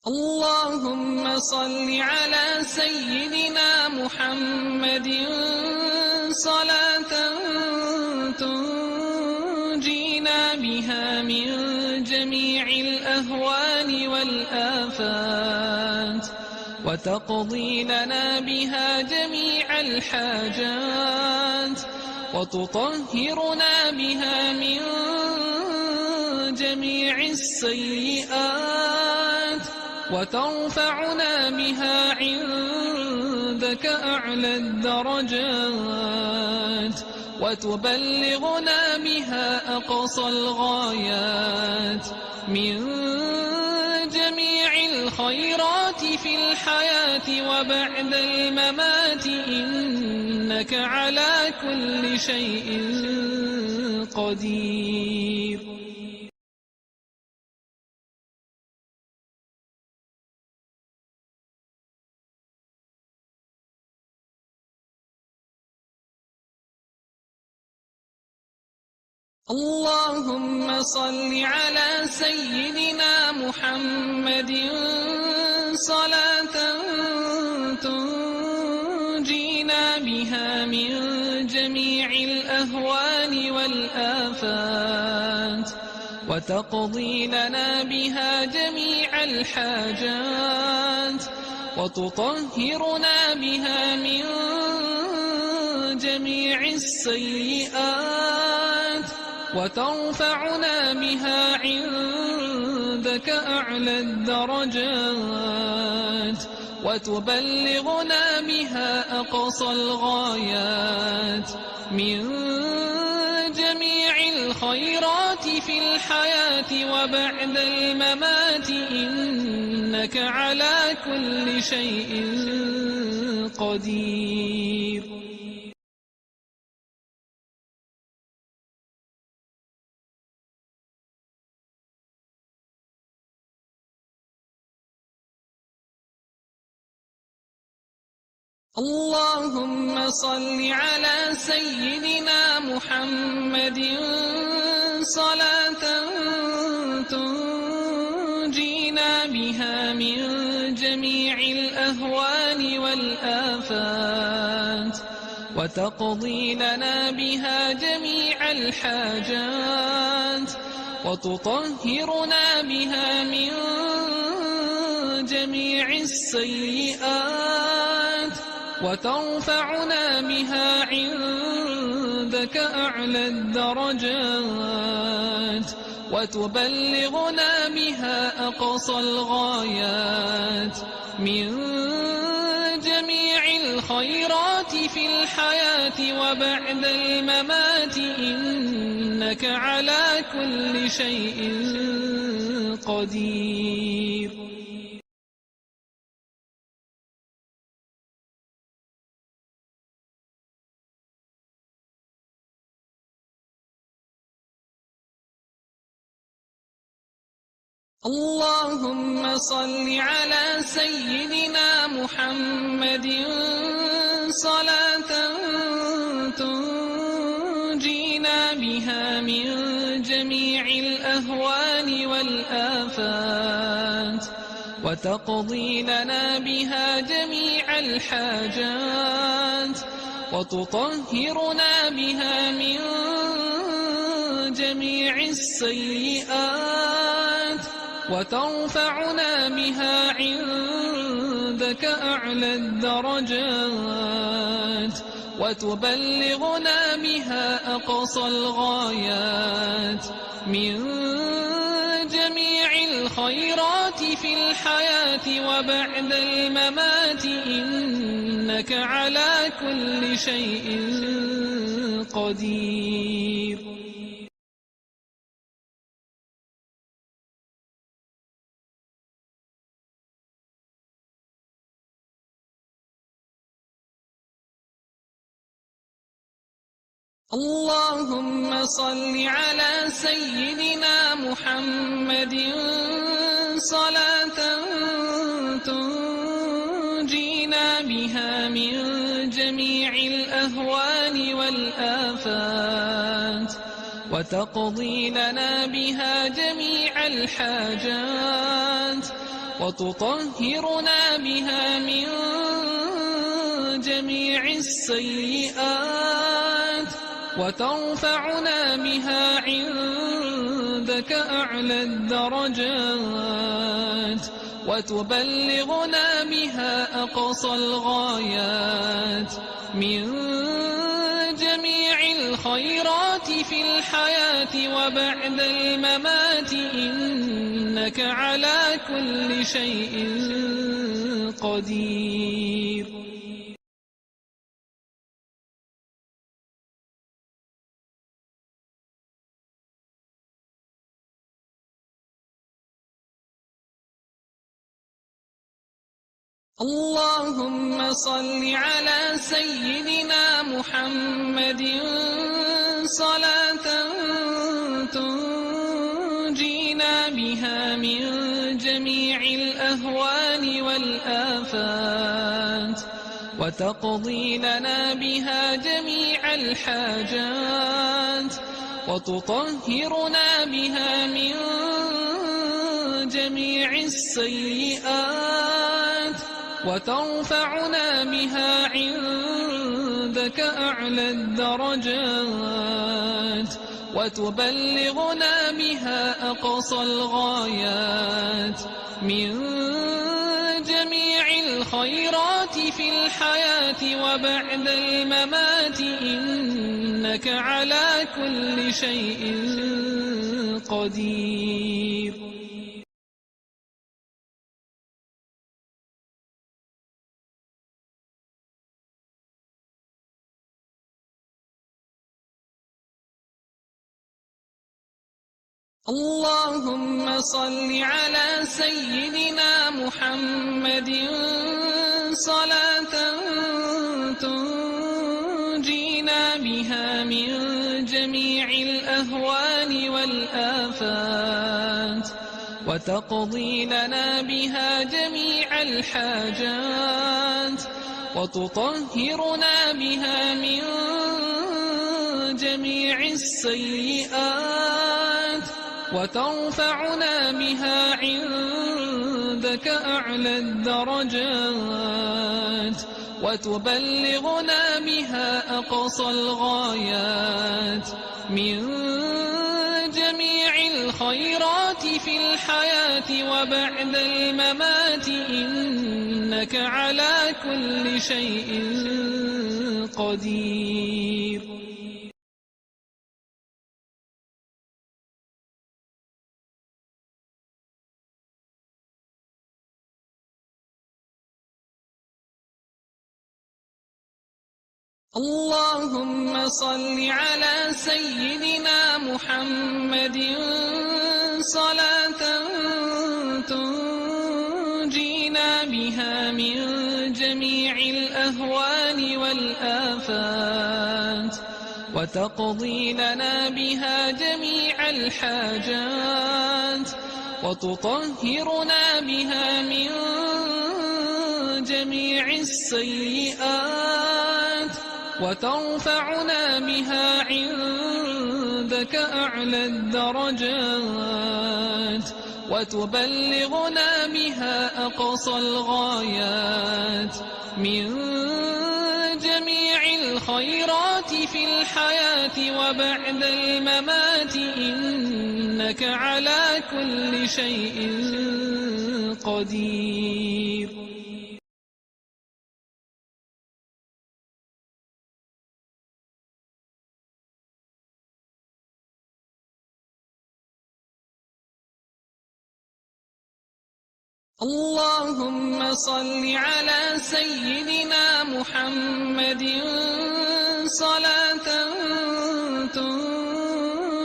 اللهم صل على سيدنا محمد صلاة تنجينا بها من جميع الأهوال والآفات، وتقضي لنا بها جميع الحاجات، وتطهرنا بها من جميع السيئات، وترفعنا بها عندك أعلى الدرجات، وتبلغنا بها أقصى الغايات من جميع الخيرات في الحياة وبعد الممات، إنك على كل شيء قدير. اللهم صل على سيدنا محمد صلاة تنجينا بها من جميع الأهوال والآفات، وتقضي لنا بها جميع الحاجات، وتطهرنا بها من جميع السيئات، وترفعنا بها عندك أعلى الدرجات، وتبلغنا بها أقصى الغايات من جميع الخيرات في الحياة وبعد الممات، إنك على كل شيء قدير. اللهم صل على سيدنا محمد صلاة تنجينا بها من جميع الأهوال والآفات، وتقضي لنا بها جميع الحاجات، وتطهرنا بها من جميع السيئات، وترفعنا بها عندك أعلى الدرجات، وتبلغنا بها أقصى الغايات من جميع الخيرات في الحياة وبعد الممات، إنك على كل شيء قدير. اللهم صل على سيدنا محمد صلاة تنجينا بها من جميع الأهوال والآفات، وتقضي لنا بها جميع الحاجات، وتطهرنا بها من جميع السيئات، وترفعنا بها عندك أعلى الدرجات، وتبلغنا بها أقصى الغايات من جميع الخيرات في الحياة وبعد الممات، إنك على كل شيء قدير. اللهم صل على سيدنا محمد صلاة تنجينا بها من جميع الأهوال والآفات، وتقضي لنا بها جميع الحاجات، وتطهرنا بها من جميع السيئات وترفعنا بها عندك أعلى الدرجات وتبلغنا بها أقصى الغايات من جميع الخيرات في الحياة وبعد الممات إنك على كل شيء قدير. اللهم صل على سيدنا محمد صلاة تنجينا بها من جميع الأهوال والآفات وتقضي لنا بها جميع الحاجات وتطهرنا بها من جميع السيئات وترفعنا بها عندك أعلى الدرجات وتبلغنا بها أقصى الغايات من جميع الخيرات في الحياة وبعد الممات إنك على كل شيء قدير. اللهم صل على سيدنا محمد صلاة تنجينا بها من جميع الأهوال والآفات وتقضي لنا بها جميع الحاجات وتطهرنا بها من جميع السيئات وترفعنا بها عندك أعلى الدرجات وتبلغنا بها أقصى الغايات من جميع الخيرات في الحياة وبعد الممات إنك على كل شيء قدير. اللهم صل على سيدنا محمد صلاة تنجينا بها من جميع الأهوال والآفات وتقضي لنا بها جميع الحاجات وتطهرنا بها من جميع السيئات وترفعنا بها عندك أعلى الدرجات وتبلغنا بها أقصى الغايات من جميع الخيرات في الحياة وبعد الممات إنك على كل شيء قدير. اللهم صل على سيدنا محمد صلاة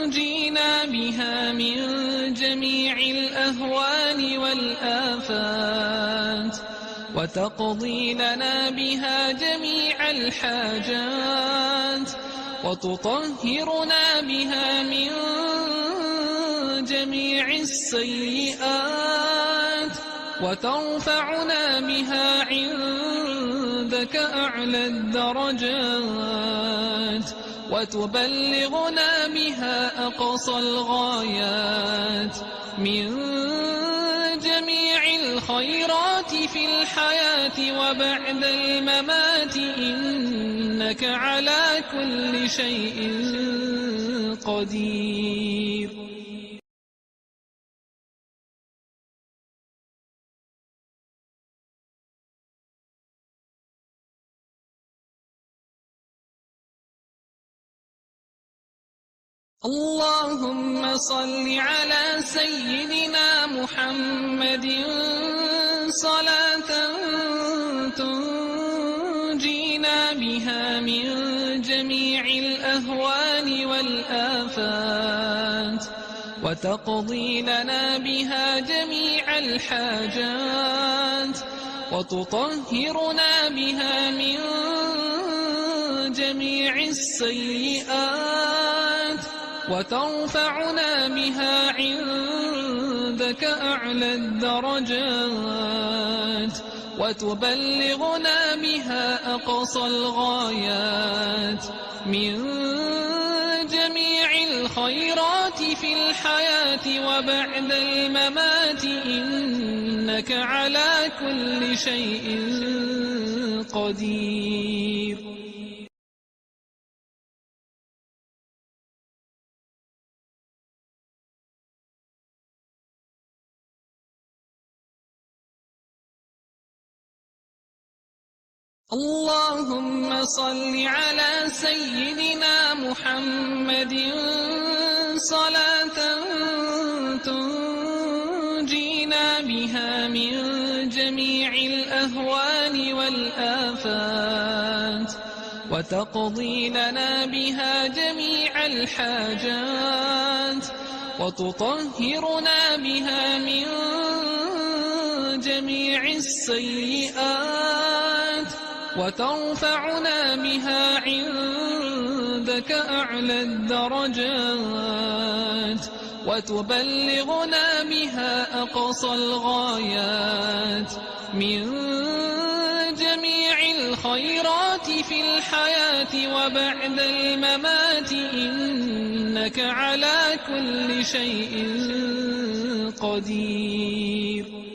تنجينا بها من جميع الأهوال والآفات وتقضي لنا بها جميع الحاجات وتطهرنا بها من جميع السيئات وترفعنا بها عندك أعلى الدرجات وتبلغنا بها أقصى الغايات من جميع الخيرات الخيرات في الحياة وبعد الممات إنك على كل شيء قدير. اللهم صل على سيدنا محمد صلاة تنجينا بها من جميع الأهوال والآفات وتقضي لنا بها جميع الحاجات وتطهرنا بها من جميع السيئات وترفعنا بها عندك أعلى الدرجات وتبلغنا بها أقصى الغايات من جميع الخيرات في الحياة وبعد الممات إنك على كل شيء قدير. اللهم صل على سيدنا محمد صلاة تنجينا بها من جميع الأهوال والآفات وتقضي لنا بها جميع الحاجات وتطهرنا بها من جميع السيئات وترفعنا بها عندك أعلى الدرجات وتبلغنا بها أقصى الغايات من جميع الخيرات في الحياة وبعد الممات إنك على كل شيء قدير.